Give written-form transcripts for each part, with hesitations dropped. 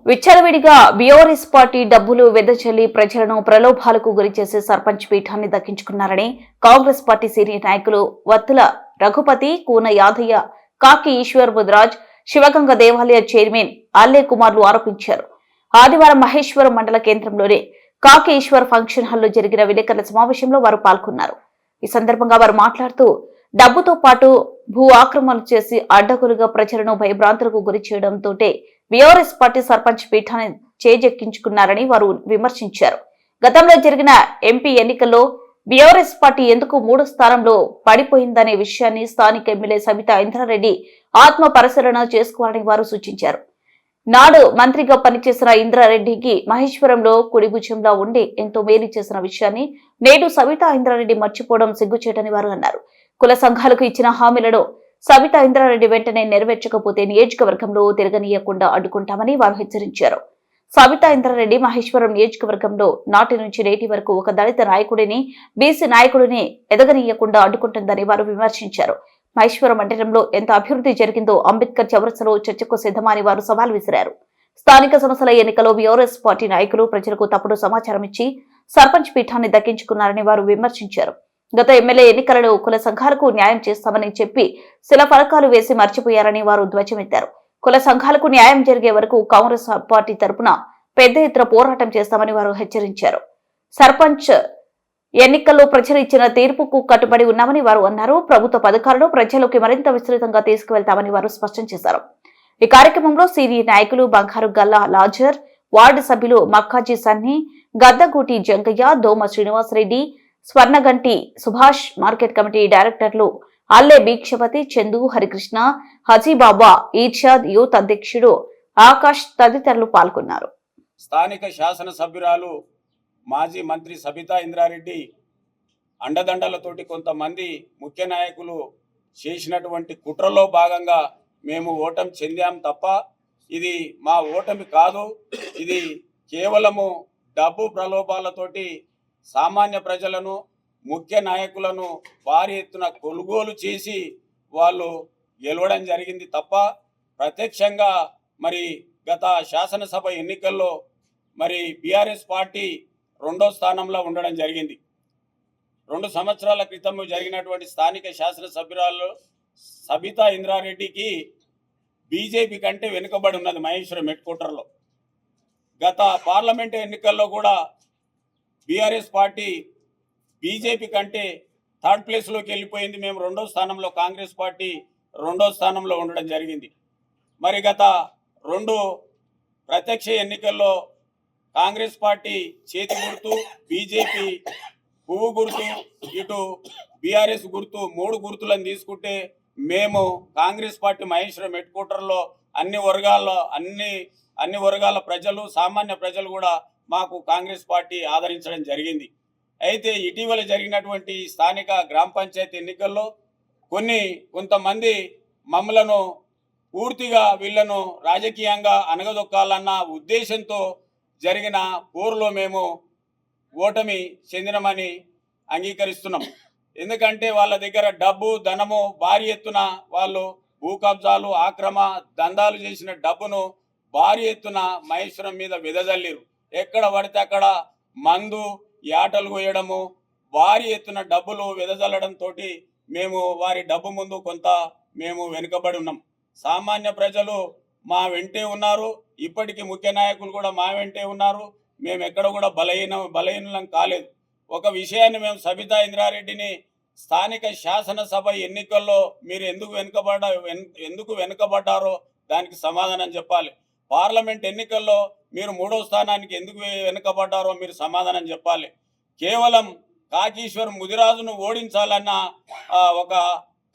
విచ్చలవిడిగా BRS party డబ్బులు వెదజల్లి ప్రజలను ప్రలోభాలకు గురిచేసి సర్పంచ్ పీఠాన్ని దక్కించుకున్నారని కాంగ్రెస్ పార్టీ సీనియర్ నాయకులు వత్తుల రఘుపతి, కూన యాదయ్య, కాకి ఈశ్వర్ బుద్రాజ్, శివగంగ దేవాలయ చైర్మన్ ఆల్లే కుమార్లు ఆరోపించారు. ఆదివారం మహేశ్వరం మండల కేంద్రంలోని కాకి ఈశ్వర్ ఫంక్షన్ హాల్లో జరిగిన విలేకరుల సమావేశంలో వారు పాల్గొన్నారు. ఈ సందర్భంగా వారు మాట్లాడుతూ డబ్బుతో పాటు భూ ఆక్రమణలు చేసి అడ్డగోలుగా ప్రజలను భయభ్రాంతులకు గురి చేయడంతో బీఆర్ఎస్ పార్టీ సర్పంచ్ పీఠాన్ని చేజెక్కించుకున్నారని వారు విమర్శించారు. గతంలో జరిగిన ఎంపీ ఎన్నికల్లో బీఆర్ఎస్ పార్టీ ఎందుకు 3వ స్థానంలో పడిపోయిందనే విషయాన్ని స్థానిక ఎమ్మెల్యే సబితా ఇంద్రారెడ్డి ఆత్మ పరిశీలన చేసుకోవాలని వారు సూచించారు. నాడు మంత్రిగా పనిచేసిన ఇంద్రారెడ్డికి మహేశ్వరంలో కుడిభుజంలా ఉండి ఎంతో మేలు చేసిన విషయాన్ని నేడు సబితా ఇంద్రారెడ్డి మర్చిపోవడం సిగ్గుచేటని వారు అన్నారు. కుల సంఘాలకు ఇచ్చిన హామీలను సబితా ఇంద్రారెడ్డి వెంటనే నెరవేర్చకపోతే నియోజకవర్గంలో తిరగనీయకుండా అడ్డుకుంటామని వారు హెచ్చరించారు. సబితా ఇంద్రారెడ్డి మహేశ్వరం నియోజకవర్గంలో నాటి నుంచి నేటి వరకు ఒక దళిత నాయకుడిని, బీసీ నాయకుడిని ఎదగనీయకుండా అడ్డుకుంటుందని వారు విమర్శించారు. మహేశ్వరం మండలంలో ఎంత అభివృద్ధి జరిగిందో అంబేద్కర్ చౌరస్తాలో చర్చకు సిద్ధమని వారు సవాల్ విసిరారు. స్థానిక సంస్థల ఎన్నికల్లో బీఆర్ఎస్ పార్టీ నాయకులు ప్రజలకు తప్పుడు సమాచారం ఇచ్చి సర్పంచ్ పీఠాన్ని దక్కించుకున్నారని వారు విమర్శించారు. గత ఎమ్మెల్యే ఎన్నికలలో కుల సంఘాలకు న్యాయం చేస్తామని చెప్పి శిల ఫలకాలు వేసి మర్చిపోయారని వారు ధ్వజమెత్తారు. కుల సంఘాలకు న్యాయం జరిగే వరకు కాంగ్రెస్ పార్టీ తరపున పెద్ద ఎత్తున పోరాటం చేస్తామని వారు హెచ్చరించారు. సర్పంచ్ ఎన్నికల్లో ప్రజలు ఇచ్చిన తీర్పుకు కట్టుబడి ఉన్నామని వారు అన్నారు. ప్రభుత్వ పథకాలను ప్రజలకు మరింత విస్తృతంగా తీసుకువెళ్తామని వారు స్పష్టం చేశారు. ఈ కార్యక్రమంలో సీనియర్ నాయకులు బంగారు గల్లా లాజర్, వార్డు సభ్యులు మక్కాజీ సన్ని, గద్దగూటి జంగయ్య, దోమ శ్రీనివాసరెడ్డి, స్వర్ణగంటి సుభాష్, మార్కెట్ కమిటీ డైరెక్టర్లు అల్లే భిక్షపతి, చందు, హరికృష్ణ, హజీబాబా, ఈర్షాద్, యూత్ అధ్యక్షుడు ఆకాష్ తదితరులు పాల్గొన్నారు. స్థానిక శాసనసభ్యురాలు మాజీ మంత్రి సబితా ఇంద్రారెడ్డి అండదండలతోటి కొంతమంది ముఖ్య నాయకులు చేసినటువంటి కుట్రలో భాగంగా మేము ఓటమి చెందాం తప్ప ఇది మా ఓటమి కాదు. ఇది కేవలము డబ్బు ప్రలోభాలతోటి సామాన్య ప్రజలను, ముఖ్య నాయకులను భారీ ఎత్తున కొనుగోలు చేసి వాళ్ళు గెలవడం జరిగింది తప్ప ప్రత్యక్షంగా మరి గత శాసనసభ ఎన్నికల్లో మరి బీఆర్ఎస్ పార్టీ 2వ స్థానంలో ఉండడం జరిగింది. 2 సంవత్సరాల క్రితం జరిగినటువంటి స్థానిక శాసనసభ్యురాలు సబితా ఇంద్రారెడ్డికి బీజేపీ కంటే వెనుకబడి ఉన్నది మహేశ్వరం హెడ్ క్వార్టర్లో. గత పార్లమెంట్ ఎన్నికల్లో కూడా బీఆర్ఎస్ పార్టీ బీజేపీ కంటే 3rd ప్లేస్లోకి వెళ్ళిపోయింది. మేము 2వ స్థానంలో, కాంగ్రెస్ పార్టీ 2వ స్థానంలో ఉండడం జరిగింది. మరి గత 2 ప్రత్యక్ష ఎన్నికల్లో కాంగ్రెస్ పార్టీ చేతి గుర్తు, బీజేపీ పువ్వు గుర్తు, ఇటు బీఆర్ఎస్ గుర్తు, 3 గుర్తులను తీసుకుంటే మేము కాంగ్రెస్ పార్టీ మహేశ్వరం హెడ్ క్వార్టర్లో అన్ని వర్గాల ప్రజలు, సామాన్య ప్రజలు కూడా మాకు కాంగ్రెస్ పార్టీ ఆదరించడం జరిగింది. అయితే ఇటీవల జరిగినటువంటి స్థానిక గ్రామ పంచాయతీ ఎన్నికల్లో కొంతమంది మమ్మలను పూర్తిగా వీళ్లను రాజకీయంగా అనగదొక్కాలన్న ఉద్దేశంతో జరిగిన పోరులో మేము ఓటమి చెందినమని అంగీకరిస్తున్నాం. ఎందుకంటే వాళ్ళ దగ్గర డబ్బు, ధనము భారీ ఎత్తున వాళ్ళు భూ కబ్జాలు, ఆక్రమ దందాలు చేసిన డబ్బును భారీ ఎత్తున మహేశ్వరం మీద వెదజల్లిరు. ఎక్కడ పడితే అక్కడ మందు, యాటలు కోయడము, భారీ ఎత్తున డబ్బులు వెదజల్లడంతో మేము వారి డబ్బు ముందు కొంత మేము వెనుకబడి ఉన్నాం. సామాన్య ప్రజలు మా వెంటే ఉన్నారు. ఇప్పటికీ ముఖ్య నాయకులు కూడా మా వెంటే ఉన్నారు. మేము ఎక్కడ కూడా బలహీనం కాలేదు. ఒక విషయాన్ని మేము సబితా ఇంద్రారెడ్డిని స్థానిక శాసనసభ ఎన్నికల్లో మీరు ఎందుకు వెనుకబడ్డారో దానికి సమాధానం చెప్పాలి. పార్లమెంట్ ఎన్నికల్లో మీరు 3వ స్థానానికి ఎందుకు వెనుకబడ్డారో మీరు సమాధానం చెప్పాలి. కేవలం కాకీశ్వర్ ముదిరాజును ఓడించాలన్న ఒక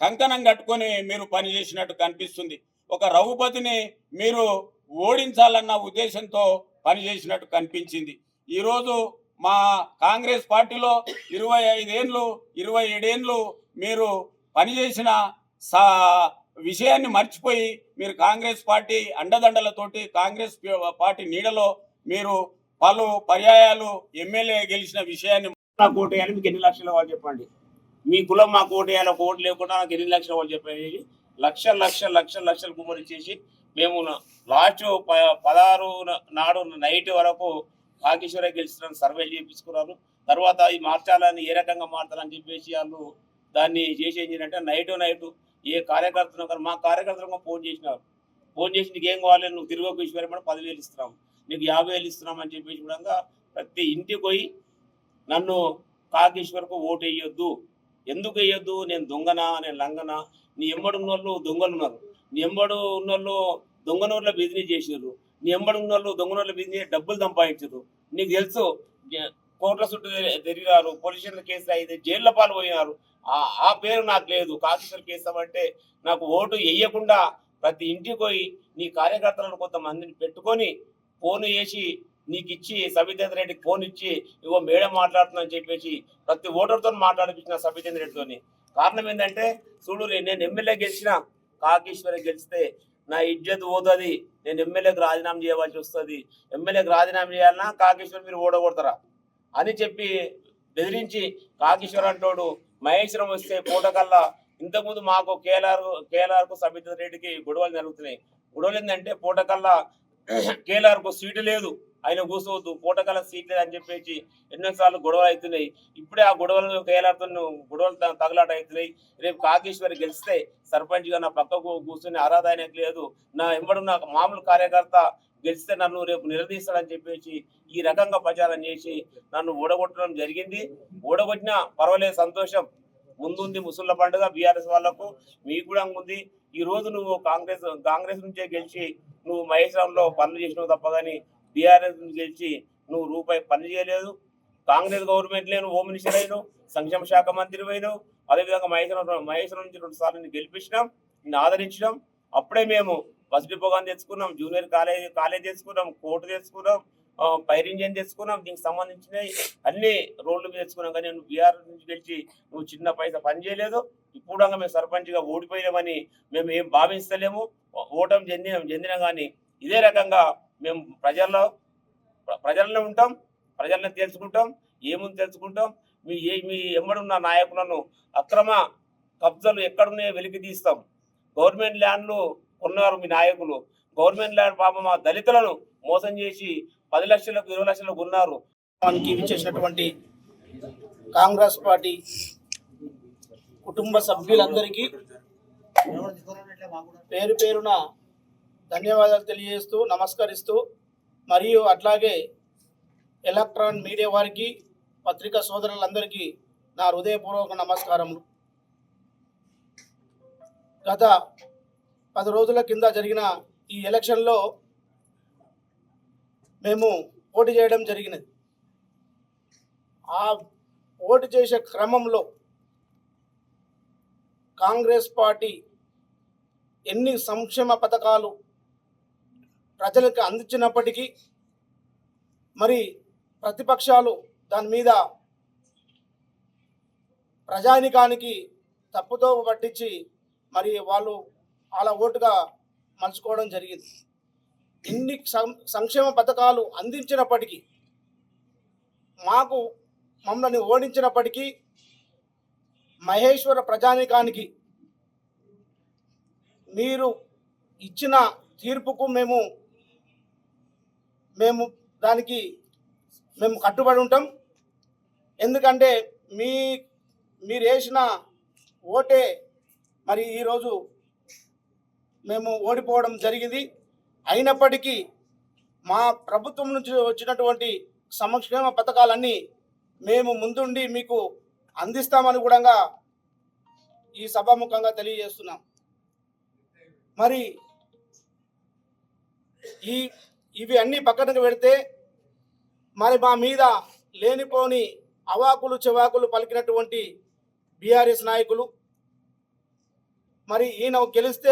కంకణం కట్టుకొని మీరు పనిచేసినట్టు కనిపిస్తుంది. ఒక రఘుపతిని మీరు ఓడించాలన్న ఉద్దేశంతో పనిచేసినట్టు కనిపించింది. ఈరోజు మా కాంగ్రెస్ పార్టీలో 27 ఏళ్ళు మీరు పనిచేసిన విషయాన్ని మర్చిపోయి మీరు కాంగ్రెస్ పార్టీ అండదండలతోటి, కాంగ్రెస్ పార్టీ నీడలో మీరు పలు పర్యాయాలు ఎమ్మెల్యే గెలిచిన విషయాన్ని నాకు ఓటు వేయాలి, మీకు ఎన్ని లక్షల వాళ్ళు చెప్పండి. మీ కులం మాకు ఓటు వేయాలి, ఒక ఓటు లేకుండా నాకు ఎన్ని లక్షల వాళ్ళు చెప్పేది. లక్షలు కుమ్మరి చేసి మేము లాస్ట్ 16 నాడు నైట్ వరకు కాకేశ్వర గెలుస్తున్నాను సర్వే చేయించుకున్నారు. తర్వాత ఈ మార్చాలని ఏ రకంగా మార్చాలని చెప్పేసి వాళ్ళు దాన్ని చేసి ఏం చేయాలంటే నైట్ ఏ కార్యకర్తలు కానీ మా కార్యకర్తలకు ఫోన్ చేసినారు. ఫోన్ చేసి నీకు ఏం కావాలి, నువ్వు తిరుగు ఈశ్వరమైన 10,000 ఇస్తున్నాం, నీకు 50,000 ఇస్తున్నాం అని చెప్పేసి కూడా ప్రతి ఇంటికి పోయి నన్ను కాకేశ్వర్కు ఓటు వేయొద్దు, ఎందుకు వేయొద్దు, నేను దొంగనా, నేను లంగనా, నీ ఎంబడి ఉన్నోళ్ళు దొంగలు ఉన్నారు, నీ ఎంబడు ఉన్నోళ్ళు దొంగనూరులో బిజినెస్ చేసారు, నీ ఎంబడి ఉన్నోళ్ళు దొంగనూరులో బిజినెస్ డబ్బులు సంపాదించారు, నీకు తెలుసు కోర్టుల చుట్టూ తిరిగారు, పోలీస్ స్టేషన్ కేసులు అయితే జైళ్ళ పాలు పోయినారు. ఆ పేరు నాకు లేదు. కాకేశ్వర్ కేసామంటే నాకు ఓటు వేయకుండా ప్రతి ఇంటికి పోయి నీ కార్యకర్తలను కొంతమందిని పెట్టుకొని ఫోన్ చేసి నీకు ఇచ్చి సబితేంద్ర రెడ్డికి ఫోన్ ఇచ్చి ఇగో మేడం మాట్లాడుతున్నా అని చెప్పేసి ప్రతి ఓటర్తో మాట్లాడిపించిన సబితేంద్ర రెడ్డితోని. కారణం ఏంటంటే చూడు, నేను ఎమ్మెల్యే గెలిచిన, కాకేశ్వర గెలిస్తే నా ఇజ్జత్ పోతుంది, నేను ఎమ్మెల్యేకి రాజీనామా చేయవలసి వస్తుంది, ఎమ్మెల్యేకి రాజీనామా చేయాలన్నా కాకేశ్వర్ మీరు ఓడగొడతారా అని చెప్పి బెదిరించి కాకేశ్వర్ అంటోడు మహేశ్వరం వస్తే పూటకల్లా ఇంతకుముందు మాకు కేఎల్ఆర్కు సబితేంద్ర రెడ్డికి గొడవలు జరుగుతున్నాయి. గొడవలు ఏంటంటే పూటకల్లా కేఎల్ఆర్కు సీటు లేదు, ఆయన కూర్చోవద్దు, పూటకల్లా సీట్ లేదు అని చెప్పేసి ఎన్నోసార్లు గొడవలు అవుతున్నాయి. ఇప్పుడే ఆ గొడవలు కేఎల్ఆర్తో గొడవలు తగలాట అవుతున్నాయి. రేపు కాకేశ్వరి గెలిస్తే సర్పంచ్గా నా పక్కకు కూర్చొని అర్హత ఆయనకు లేదు, నా ఎంబడున్న మామూలు కార్యకర్త గెలిస్తే నన్ను రేపు నిలదీస్తాడని చెప్పేసి ఈ రకంగా ప్రచారం చేసి నన్ను ఓడగొట్టడం జరిగింది. ఓడగొట్టినా పర్వాలేదు, సంతోషం. ముందుంది ముసుళ్ళ పండుగ బీఆర్ఎస్ వాళ్లకు, మీకు కూడా ఉంది. ఈ రోజు నువ్వు కాంగ్రెస్ నుంచే గెలిచి నువ్వు మహేశ్వరంలో పనులు చేసినావు తప్ప కానీ బీఆర్ఎస్ నుంచి గెలిచి నువ్వు రూపాయి పని చేయలేదు. కాంగ్రెస్ గవర్నమెంట్లో నువ్వు హోమ్ మినిస్టర్ అయినావు, సంక్షేమ శాఖ మంత్రి అయినావు. అదేవిధంగా మహేశ్వరం నుంచి 2 సార్లు గెలిపించినాం, నిన్ను ఆదరించినాం. అప్పుడే మేము బస్ డిపో కానీ తెచ్చుకున్నాం, జూనియర్ కాలేజ్ తెచ్చుకున్నాం, కోర్టు తెచ్చుకున్నాం, ఫైర్ ఇంజిన్ తెచ్చుకున్నాం, దీనికి సంబంధించినవి అన్ని రోడ్లు మీద తెచ్చుకున్నాం. కానీ నువ్వు బీఆర్ఎస్ నుంచి గెలిచి నువ్వు చిన్న పైసా పని చేయలేదు. ఇప్పుడు మేము సర్పంచ్గా ఓడిపోయామని మేము ఏం భావిస్తలేము. ఓటమి చెందిన కానీ ఇదే రకంగా మేము ప్రజల్లో ఉంటాం, ప్రజలను తెలుసుకుంటాం, ఏముంది తెలుసుకుంటాం. మీ ఎంబడున్న నాయకులను అక్రమ కబ్జాలు ఎక్కడున్నాయో వెలికి తీస్తాం. గవర్నమెంట్ ల్యాండ్లు కొన్నారు మీ నాయకులు, గవర్నమెంట్ ల్యాండ్ పాపం మా దళితులను మోసం చేసి 10 లక్షలకు 20 లక్షలకు కొన్నారు. మనకి ఇచ్చేసినటువంటి కాంగ్రెస్ పార్టీ కుటుంబ సభ్యులందరికీ పేరు పేరున ధన్యవాదాలు తెలియజేస్తూ నమస్కరిస్తూ, మరియు అట్లాగే ఎలక్ట్రాన్ మీడియా వారికి, పత్రికా సోదరులందరికీ నా హృదయపూర్వక నమస్కారములు. గత 10 రోజుల కింద జరిగిన ఈ ఎలక్షన్లో మేము పోటీ చేయడం జరిగినది. ఆ పోటీ చేసే క్రమంలో కాంగ్రెస్ పార్టీ ఎన్ని సంక్షేమ పథకాలు ప్రజలకు అందించినప్పటికీ మరి ప్రతిపక్షాలు దాని మీద ప్రజానికానికి తప్పుతో పట్టించి మరి వాళ్ళు అలా ఓటుగా మలుచుకోవడం జరిగింది. ఇన్ని సంక్షేమ పథకాలు అందించినప్పటికీ, మమ్మల్ని ఓడించినప్పటికీ మహేశ్వర ప్రజానికానికి మీరు ఇచ్చిన తీర్పుకు మేము దానికి కట్టుబడి ఉంటాం. ఎందుకంటే మీరు వేసిన ఓటే మరి ఈరోజు మేము ఓడిపోవడం జరిగింది. అయినప్పటికీ మా ప్రభుత్వం నుంచి వచ్చినటువంటి సంక్షేమ పథకాలన్నీ మేము ముందుండి మీకు అందిస్తామని కూడా ఈ సభాముఖంగా తెలియజేస్తున్నాం. మరి ఇవి అన్నీ పక్కనకు పెడితే మరి మా మీద లేనిపోని అవాకులు చెవాకులు పలికినటువంటి బీఆర్ఎస్ నాయకులు, మరి ఈయన గెలిస్తే